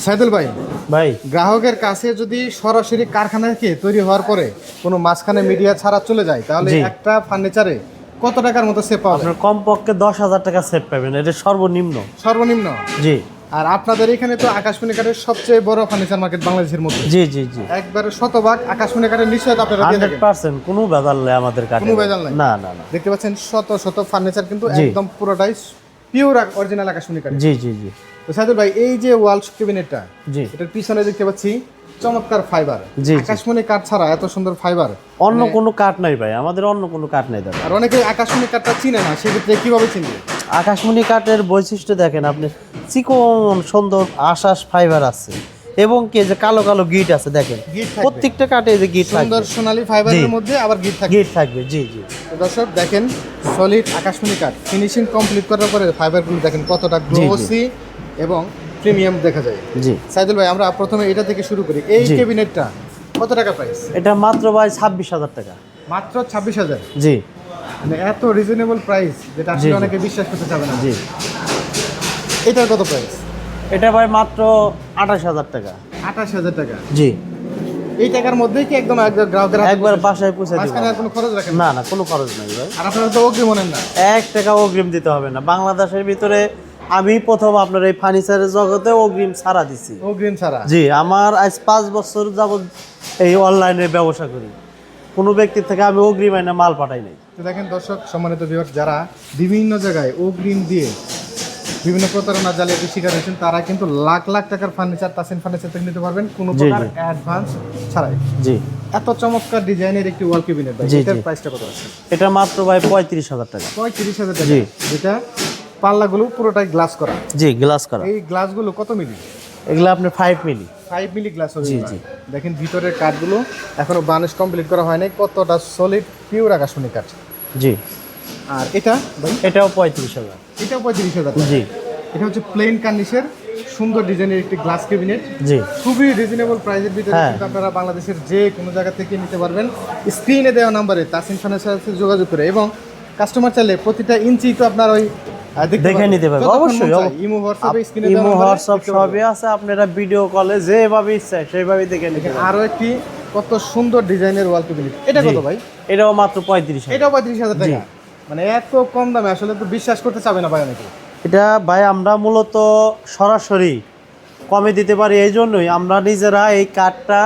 সাইদুল ভাই, ভাই গ্রাহকের কাছে যদি সরাসরি কারখানা থেকে তৈরি হওয়ার পরে কোনো মাঝখানে মিডিয়া ছাড়া চলে যায়, তাহলে জি। একটা ফার্নিচারে কত টাকার মতো সেভ পাওয়া যায়? আপনার কমপক্ষে 10,000 টাকা সেভ পাবেন, এটা সর্বনিম্ন। সর্বনিম্ন। জি আর আপনাদের এখানে তো আকাশমণি কাঠের সবচেয়ে বড় ফার্নিচার মার্কেট বাংলাদেশের মধ্যে। জি জি জি একবারে শতভাগ আকাশমণি কাঠের নিশ্চয়তা আপনারা দিয়ে থাকেন। 100% কোনো ভেজাল নেই আমাদের কাছে। কোনো ভেজাল নাই? না না না। দেখতে পাচ্ছেন শত শত ফার্নিচার কিন্তু জি। একদম পুরোটাই পিওর অরিজিনাল আকাশমণি কাঠ। জি জি জি তো সাইদুল ভাই, এই যে ওয়াল ক্যাবিনেটটা, জি এটার পিছনে দেখতে পাচ্ছি চমৎকার ফাইবার। জি। আকাশমণি কাঠ ছাড়া এত সুন্দর ফাইবার অন্য কোনো কাঠ নাই ভাই, আমাদের অন্য কোনো কাঠ নাই দাদা। আর অনেকে আকাশমণি কাঠটা চিনে না, সেক্ষেত্রে কিভাবে চিনবে? আকাশমণি কাঠের বৈশিষ্ট্য দেখেন আপনি, চিকন সুন্দর আশ্বাস ফাইবার আছে এবং কি যে কালো কালো গিট আছে দেখেন, গিট থাকবে। প্রত্যেকটা কাঠে এই যে গিট সুন্দর থাকবে, সোনালী ফাইবারের জি। মধ্যে আবার গিট থাকবে। গিট থাকবে। জি জি তো দর্শক দেখেন, সলিড আকাশমণি কাঠ ফিনিশিং কমপ্লিট করার পরে ফাইবারগুলো দেখেন কতটা জি। গ্লোসি এবং প্রিমিয়াম দেখা যায়। জি। সাইদুল ভাই, আমরা প্রথমে এটা থেকে শুরু করি। এই জি। ক্যাবিনেটটা কত টাকা প্রাইস? এটা মাত্র ভাই 26,000 টাকা। মাত্র 26,000। জি মানে এত রিজনেবল প্রাইস, যেটা জি, আসলে জি। অনেকে বিশ্বাস করতে চাবে না। জি এটার কত প্রাইস? এটা ভাই মাত্র 28,000 টাকা। 28,000 টাকা। জি এই টাকার মধ্যেই কি একদম গ্রাহকের হাতে একবার পৌঁছে বাসায় পৌঁছে দিব। মাঝখানে আর কোনো খরচ রাখেন না? না না, কোনো খরচ নাই ভাই। আর আপনারা তো অগ্রিম নেন না? 1 টাকা অগ্রিম দিতে হবে না। বাংলাদেশের ভিতরে আমি প্রথম আপনার এই ফার্নিচারের জগতে অগ্রিম ছাড়া দিছি। অগ্রিম ছাড়া? জি, আমার আজ 5 বছর যাবত এই অনলাইনে ব্যবসা করি, কোনো ব্যক্তির থেকে আমি অগ্রিম আইনা মাল পাঠাই নাই। তো দেখেন দর্শক, সম্মানিত ভিউয়ার্স, যারা বিভিন্ন জায়গায় অগ্রিম দিয়ে বিভিন্ন প্রতারণা জালিয়াতির শিকার হয়েছেন, তারা কিন্তু লাখ লাখ টাকার ফার্নিচার তাসিন ফার্নিচার থেকে নিতে পারবেন কোনো জি, প্রকার জি। অ্যাডভান্স ছাড়াই। জি এত চমৎকার ডিজাইনের একটি ওয়াল ক্যাবিনেট ভাই, জি, এটার জি। প্রাইসটা কত আছে? এটা মাত্র ভাই 35,000 টাকা। 35,000 টাকা। জি। যেটা পাল্লাগুলো পুরোটাই গ্লাস করা। জি, গ্লাস করা। এই গ্লাসগুলো কত মিলি? এগুলো আপনার 5 মিলি। 5 মিলি গ্লাস হবে। জি, জি। দেখেন ভিতরের কাঠগুলো এখনো বার্নিশ কমপ্লিট করা হয়নি, কতটা সলিড পিওর আকাশমণি কাঠ। জি। আর এটা ভাই, এটাও 35,000। এটাও 35,000 টাকা। জি এটা হচ্ছে প্লেন কার্নিশের সুন্দর ডিজাইনের একটি গ্লাস ক্যাবিনেট। জি খুবই রিজনেবল প্রাইসের ভিতরে হ্যাঁ। কিন্তু আপনারা বাংলাদেশের যে কোনো জায়গা থেকে নিতে পারবেন স্ক্রিনে দেওয়া নাম্বারে তাসিন ফার্নিচারের সাথে যোগাযোগ করে। এবং কাস্টমার চাইলে প্রতিটা ইঞ্চি তো আপনার ওই দেখে নিতে পারবে অবশ্যই। ইমো হোয়াটসঅ্যাপে স্ক্রিনে ইমো হোয়াটসঅ্যাপ সবই আছে, আপনারা ভিডিও কলে যেভাবে ইচ্ছা সেইভাবে দেখে নিতে পারবেন। আরো একটি কত সুন্দর ডিজাইনের ওয়াল ক্যাবিনেট, এটা জি। কত ভাই? এটাও মাত্র 35,000। এটাও 35,000 জি। টাকা। মানে এত কম দামে আসলে তো বিশ্বাস করতে চাবে না ভাই অনেকে। এটা ভাই আমরা মূলত সরাসরি কমে দিতে পারি, এই জন্যই আমরা নিজেরা এই কাঠটা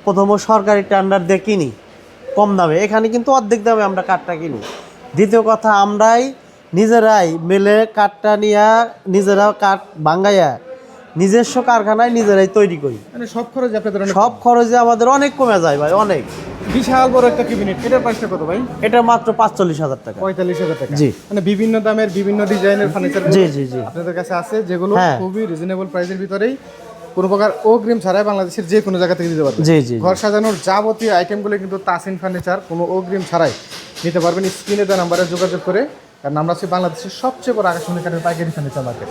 প্রথম সরকারি টেন্ডার দিয়ে কিনি কম দামে। এখানে কিন্তু অর্ধেক দামে আমরা কাঠটা কিনি। দ্বিতীয় কথা, আমরাই নিজেরাই মেলে কাঠটা নিয়ে নিজেরা কাঠ ভাঙ্গাইয়া নিজস্ব কারখানায় নিজেরাই তৈরি করি। মানে সব খরচ আপনাদের অনেক সব খরচে আমাদের অনেক কমে যায় ভাই, অনেক। বিশাল বড় একটা ক্যাবিনেট, এটার প্রাইসটা কত ভাই? এটা মাত্র 45,000 টাকা। 45,000 টাকা। জি। মানে বিভিন্ন দামের বিভিন্ন ডিজাইনের ফার্নিচার জি জি জি আপনাদের কাছে আছে, যেগুলো হ্যাঁ। খুবই রিজনেবল প্রাইসের ভিতরেই কোনো প্রকার অগ্রিম ছাড়াই বাংলাদেশের যে কোনো জায়গা থেকে দিতে পারবেন। জি জি ঘর সাজানোর যাবতীয় আইটেমগুলো কিন্তু তাসিন ফার্নিচার কোনো অগ্রিম ছাড়াই নিতে পারবেন স্ক্রিনে দেওয়া নাম্বারে যোগাযোগ করে। কারণ আমরা হচ্ছে বাংলাদেশের সবচেয়ে বড় আকাশমণি কাঠের পাইকারি ফার্নিচার মার্কেট।